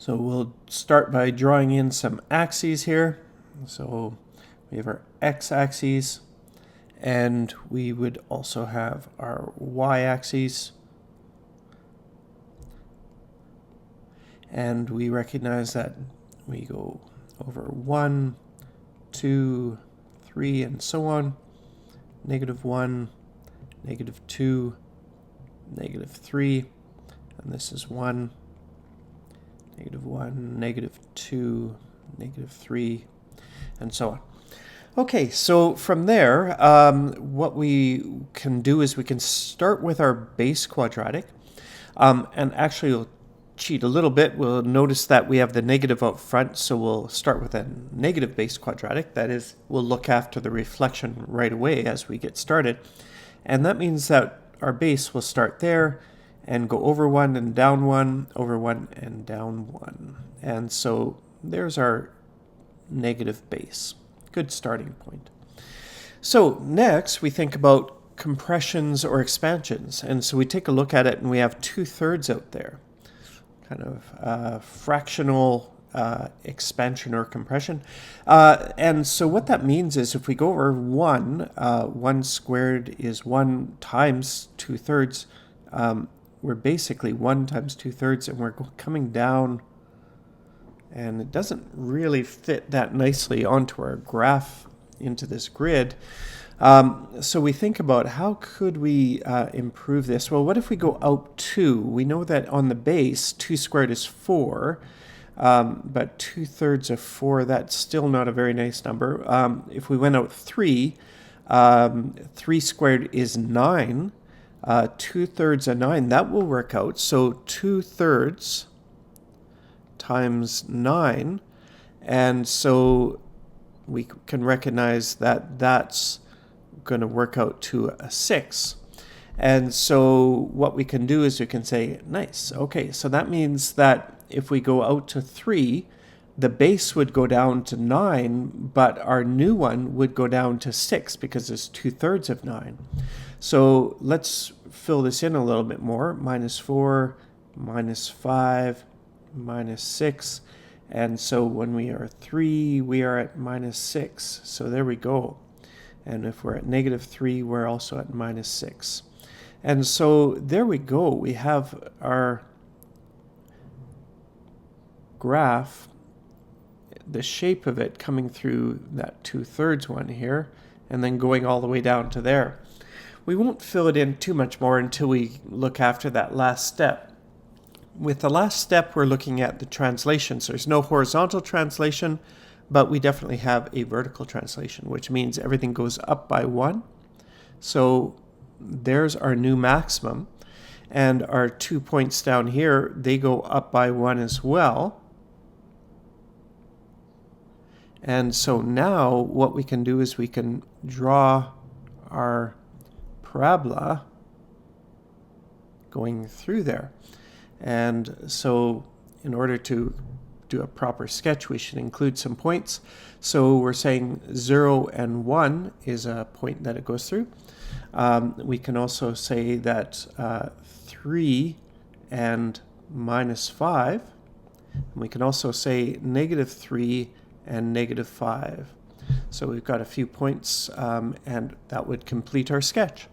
So we'll start by drawing in some axes here. So we have our x-axis, and we would also have our y-axis. And we recognize that we go over 1, 2, 3, and so on. -1, -2, -3, and this is 1, -1, -2, -3, and so on. Okay, so from there, what we can do is we can start with our base quadratic, and actually we'll cheat a little bit. We'll notice that we have the negative out front, so we'll start with a negative base quadratic. That is, we'll look after the reflection right away as we get started. And that means that our base will start there and go over 1 and down 1, over 1 and down 1. And so there's our negative base. Good starting point. So next we think about compressions or expansions. And so we take a look at it and we have 2/3 out there. Kind of fractional expansion or compression. And so what that means is if we go over 1, 1 squared is 1 times 2/3. We're basically 1 times 2/3, and we're coming down, and it doesn't really fit that nicely onto our graph into this grid. So we think about how could we improve this? Well, what if we go out 2? We know that on the base, 2 squared is 4, but 2/3 of 4, that's still not a very nice number. If we went out 3, 3 squared is 9. 2/3 of 9, that will work out. So 2/3 times 9, and so we can recognize that that's going to work out to a 6. And so what we can do is we can say, nice, okay, so that means that if we go out to 3, the base would go down to 9, but our new one would go down to 6 because it's 2/3 of 9. So let's fill this in a little bit more. -4, -5, -6. And so when we are 3, we are at -6. So there we go. And if we're at -3, we're also at -6. And so there we go. We have our graph, the shape of it coming through that 2/3 one here, and then going all the way down to there. We won't fill it in too much more until we look after that last step. With the last step, we're looking at the translation. So there's no horizontal translation, but we definitely have a vertical translation, which means everything goes up by 1. So there's our new maximum. And our 2 points down here, they go up by 1 as well. And so now what we can do is we can draw our parabola going through there. And so in order to do a proper sketch, we should include some points. So we're saying 0 and 1 is a point that it goes through. We can also say that 3 and -5. And we can also say -3 and -5. So we've got a few points, and that would complete our sketch.